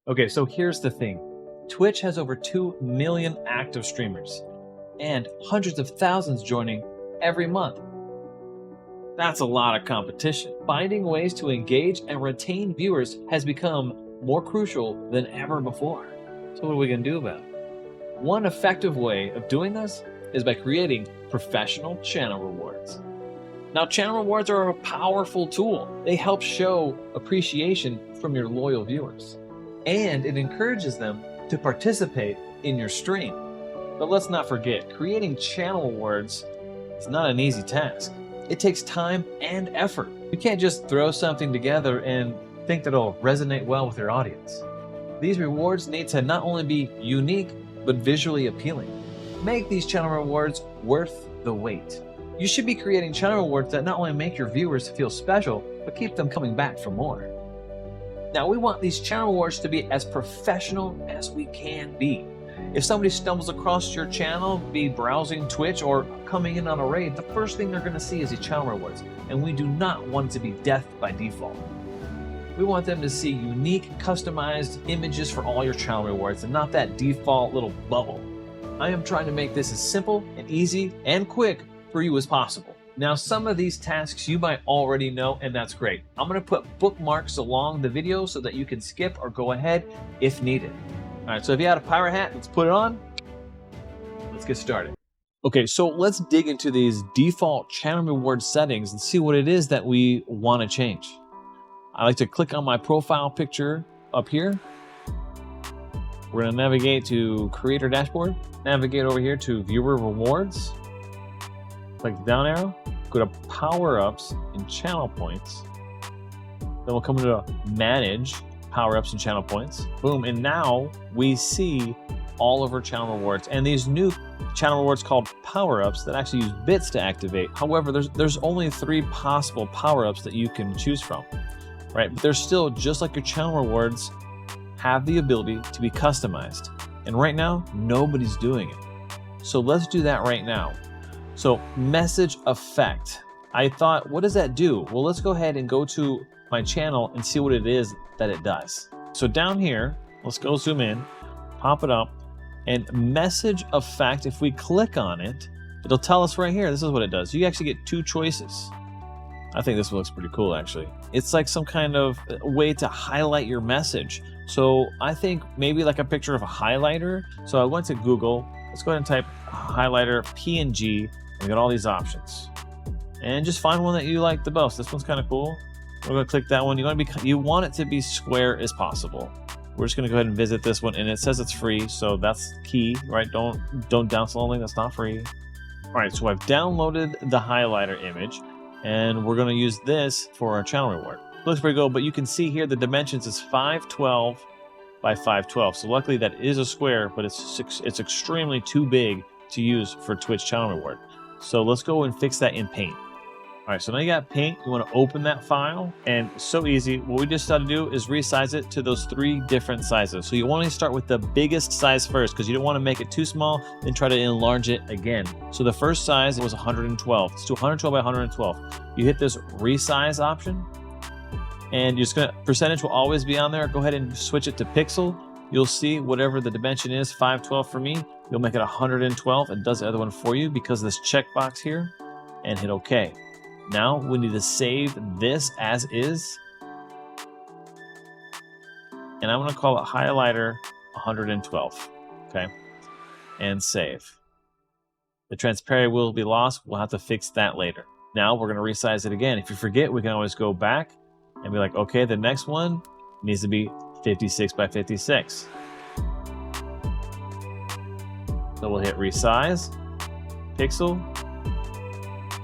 Okay, so here's the thing. Twitch has over 2 million active streamers and hundreds of thousands joining every month. That's a lot of competition. Finding ways to engage and retain viewers has become more crucial than ever before. So what are we going to do about it? One effective way of doing this is by creating professional channel rewards. Now, channel rewards are a powerful tool. They help show appreciation from your loyal viewers, and it encourages them to participate in your stream. But let's not forget, creating channel rewards is not an easy task. It takes time and effort. You can't just throw something together and think that it'll resonate well with your audience. These rewards need to not only be unique, but visually appealing. Make these channel rewards worth the wait. You should be creating channel rewards that not only make your viewers feel special, but keep them coming back for more. Now, we want these channel rewards to be as professional as we can be. If somebody stumbles across your channel, be browsing Twitch or coming in on a raid, the first thing they're going to see is the channel rewards, and we do not want it to be death by default. We want them to see unique, customized images for all your channel rewards and not that default little bubble. I am trying to make this as simple and easy and quick for you as possible. Now, some of these tasks you might already know, and that's great. I'm going to put bookmarks along the video so that you can skip or go ahead if needed. All right, so if you had a pirate hat, let's put it on. Let's get started. Okay, so let's dig into these default channel reward settings and see what it is that we want to change. I like to click on my profile picture up here. We're going to navigate to Creator Dashboard, navigate over here to Viewer Rewards, click the down arrow, go to Power-Ups and Channel Points. Then we'll come into Manage Power-Ups and Channel Points. Boom, and now we see all of our channel rewards and these new channel rewards called Power-Ups that actually use bits to activate. However, there's only 3 possible Power-Ups that you can choose from, right? But they're still, just like your channel rewards, have the ability to be customized. And right now, nobody's doing it. So let's do that right now. So message effect. I thought, what does that do? Well, let's go ahead and go to my channel and see what it is that it does. So down here, let's go zoom in, pop it up, and message effect, if we click on it, it'll tell us right here, this is what it does. You actually get 2 choices. I think this looks pretty cool, actually. It's like some kind of way to highlight your message. So I think maybe like a picture of a highlighter. So I went to Google. Let's go ahead and type highlighter PNG. We got all these options. And just find one that you like the most. This one's kind of cool. We're going to click that one. You want it to be square as possible. We're just going to go ahead and visit this one, and it says it's free, so that's key, right? Don't download something that's not free. All right, so I've downloaded the highlighter image, and we're going to use this for our channel reward. Looks pretty good, but you can see here the dimensions is 512 by 512. So luckily that is a square, but it's extremely too big to use for Twitch channel reward. So let's go and fix that in Paint. All right, so now you got Paint. You want to open that file, and so easy. What we just got to do is resize it to those 3 different sizes. So you want to start with the biggest size first because you don't want to make it too small, then try to enlarge it again. So the first size was 112. Let's do 112 by 112. You hit this resize option, and you're just gonna, percentage will always be on there. Go ahead and switch it to pixel. You'll see whatever the dimension is, 512 for me. You'll make it 112 and does the other one for you because of this checkbox here, and hit OK. Now we need to save this as is. And I'm going to call it highlighter 112. Okay. And save. The transparency will be lost. We'll have to fix that later. Now we're going to resize it again. If you forget, we can always go back and be like, okay, the next one needs to be 56 by 56. So we'll hit resize, pixel,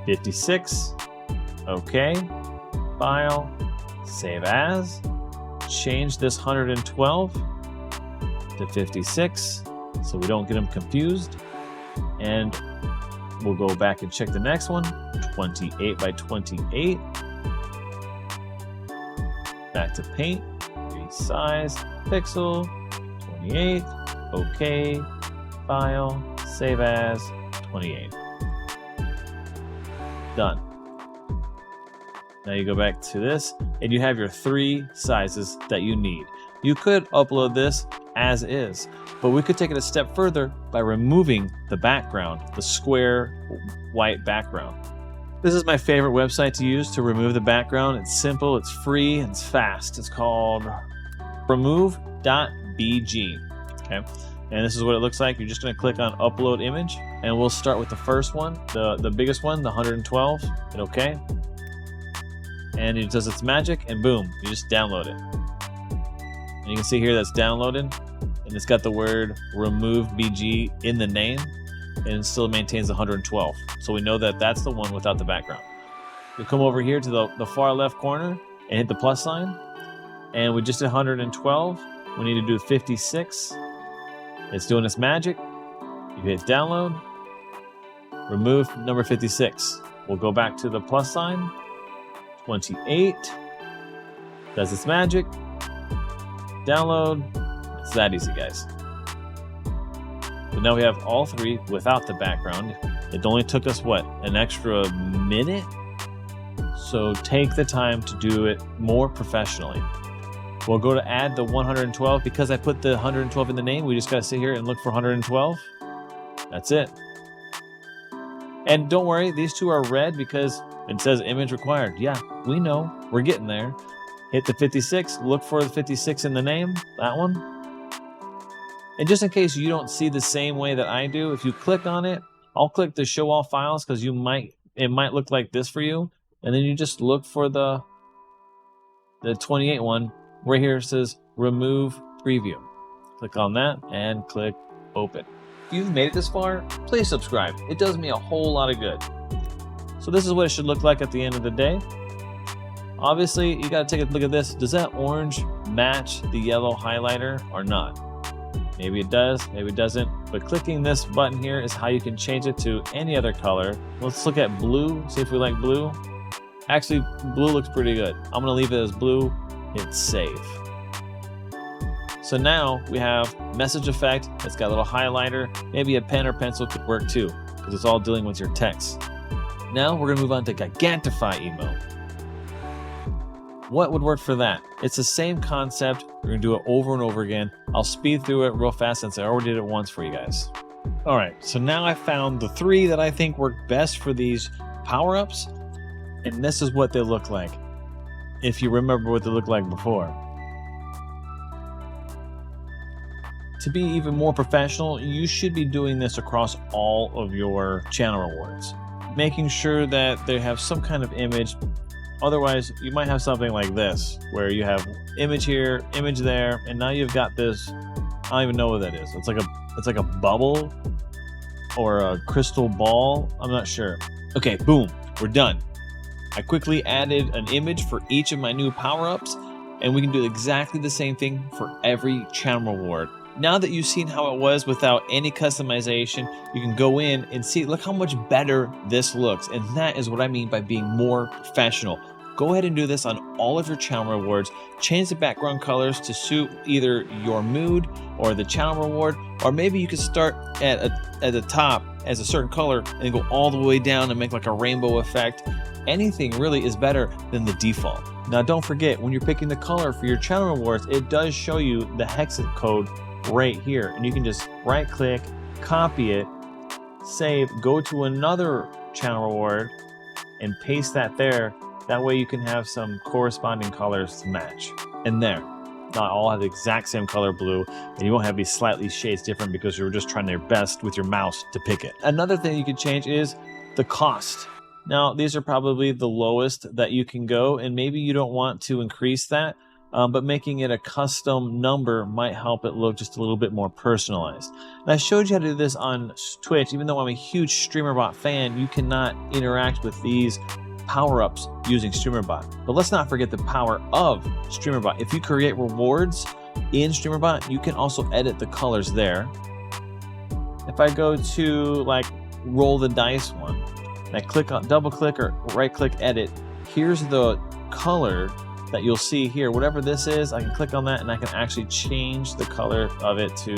56. Okay, file, save as, change this 112 to 56 so we don't get them confused, and we'll go back and check the next one, 28 by 28, back to Paint, resize, pixel, 28, okay, file, save as, 28. Done. Now you go back to this, and you have your 3 sizes that you need. You could upload this as is, but we could take it a step further by removing the background, the square white background. This is my favorite website to use to remove the background. It's simple, it's free, and it's fast. It's called remove.bg. Okay, and this is what it looks like. You're just going to click on upload image, and we'll start with the first one, the biggest one, the 112. Hit OK, and it does its magic, and boom, you just download it. And you can see here that's downloaded, and it's got the word remove bg in the name, and it still maintains 112. So we know that that's the one without the background. We come over here to the far left corner and hit the plus sign, and we just did 112. We need to do 56. It's doing its magic. You hit download, remove number 56. We'll go back to the plus sign, 28, does its magic, download. It's that easy, guys. But now we have all three without the background. It only took us, what, an extra minute? So take the time to do it more professionally. We'll go to add the 112. Because I put the 112 in the name, we just got to sit here and look for 112. That's it. And don't worry, these two are red because it says image required. Yeah, we know. We're getting there. Hit the 56. Look for the 56 in the name. That one. And just in case you don't see the same way that I do, if you click on it, I'll click the show all files because it might look like this for you. And then you just look for the 28 one. Right here it says remove preview. Click on that and click open. If you've made it this far, please subscribe. It does me a whole lot of good. So this is what it should look like at the end of the day. Obviously, you got to take a look at this. Does that orange match the yellow highlighter or not? Maybe it does, maybe it doesn't. But clicking this button here is how you can change it to any other color. Let's look at blue, see if we like blue. Actually, blue looks pretty good. I'm gonna leave it as blue, hit save. So now we have message effect. It's got a little highlighter. Maybe a pen or pencil could work too, because it's all dealing with your text. Now we're gonna move on to Gigantify emote. What would work for that? It's the same concept. We're gonna do it over and over again. I'll speed through it real fast since I already did it once for you guys. All right, so now I found the three that I think work best for these power-ups, and this is what they look like, if you remember what they looked like before. To be even more professional, you should be doing this across all of your channel rewards, making sure that they have some kind of image. Otherwise, you might have something like this, where you have image here, image there, and now you've got this, I don't even know what that is. It's like a bubble or a crystal ball. I'm not sure. Okay, boom, we're done. I quickly added an image for each of my new power-ups, and we can do exactly the same thing for every channel reward. Now that you've seen how it was without any customization, you can go in and see, look how much better this looks. And that is what I mean by being more professional. Go ahead and do this on all of your channel rewards. Change the background colors to suit either your mood or the channel reward, or maybe you could start at the top as a certain color and go all the way down and make like a rainbow effect. Anything really is better than the default. Now don't forget, when you're picking the color for your channel rewards, it does show you the hex code right here, and you can just right click, copy it, save, go to another channel reward and paste that there. That way you can have some corresponding colors to match. And there, not all have the exact same color blue, and you won't have these slightly shades different because you were just trying your best with your mouse to pick it. Another thing you can change is the cost. Now these are probably the lowest that you can go, and maybe you don't want to increase that. But making it a custom number might help it look just a little bit more personalized. And I showed you how to do this on Twitch. Even though I'm a huge Streamerbot fan, you cannot interact with these power-ups using Streamerbot. But let's not forget the power of Streamerbot. If you create rewards in Streamerbot, you can also edit the colors there. If I go to like roll the dice one, and I click on double click or right click edit, here's the color that you'll see here. Whatever this is, I can click on that and I can actually change the color of it to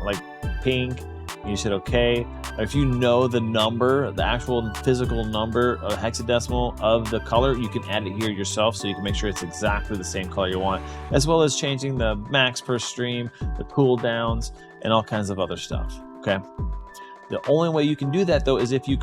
like pink, and you said okay. If you know the number, the actual physical number, a hexadecimal of the color, you can add it here yourself so you can make sure it's exactly the same color you want, as well as changing the max per stream, the cooldowns, and all kinds of other stuff, okay? The only way you can do that though is if you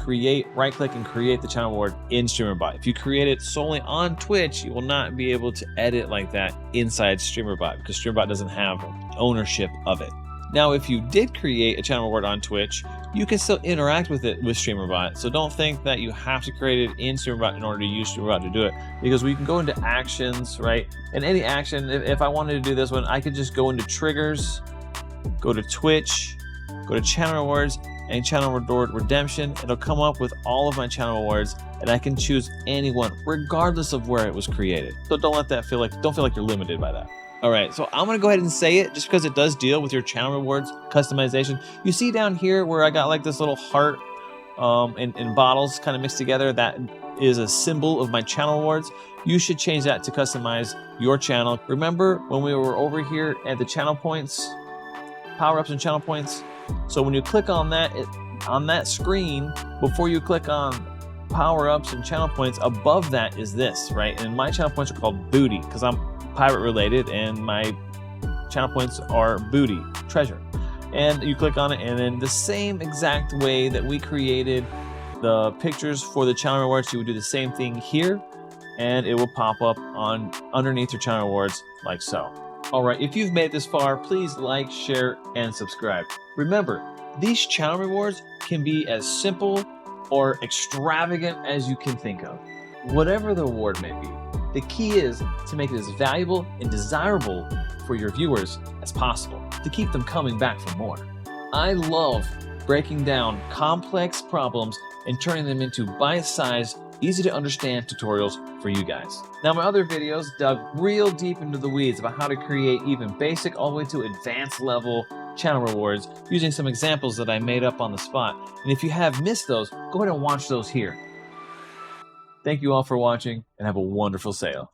right-click and create the channel award in Streamerbot. If you create it solely on Twitch, you will not be able to edit like that inside Streamerbot because Streamerbot doesn't have ownership of it. Now, if you did create a channel award on Twitch, you can still interact with it with Streamerbot. So don't think that you have to create it in Streamerbot in order to use Streamerbot to do it, because we can go into actions, right? And any action, if I wanted to do this one, I could just go into triggers, go to Twitch, go to channel awards, and channel reward redemption. It'll come up with all of my channel awards, and I can choose any one regardless of where it was created. So don't feel like you're limited by that. All right, so I'm gonna go ahead and say it just because it does deal with your channel rewards customization. You see down here where I got like this little heart and bottles kind of mixed together. That is a symbol of my channel awards. You should change that to customize your channel. Remember when we were over here at the channel points, power-ups and channel points? So when you click on that screen, before you click on power-ups and channel points, above that is this, right? And my channel points are called booty because I'm pirate related, and my channel points are booty, treasure. And you click on it, and then the same exact way that we created the pictures for the channel rewards, you would do the same thing here, and it will pop up underneath your channel rewards like so. All right, if you've made it this far, please like, share, and subscribe. Remember, these channel rewards can be as simple or extravagant as you can think of. Whatever the reward may be, the key is to make it as valuable and desirable for your viewers as possible, to keep them coming back for more. I love breaking down complex problems and turning them into bite-sized, easy to understand tutorials for you guys. Now, my other videos dug real deep into the weeds about how to create even basic all the way to advanced level channel rewards using some examples that I made up on the spot. And if you have missed those, go ahead and watch those here. Thank you all for watching and have a wonderful sale.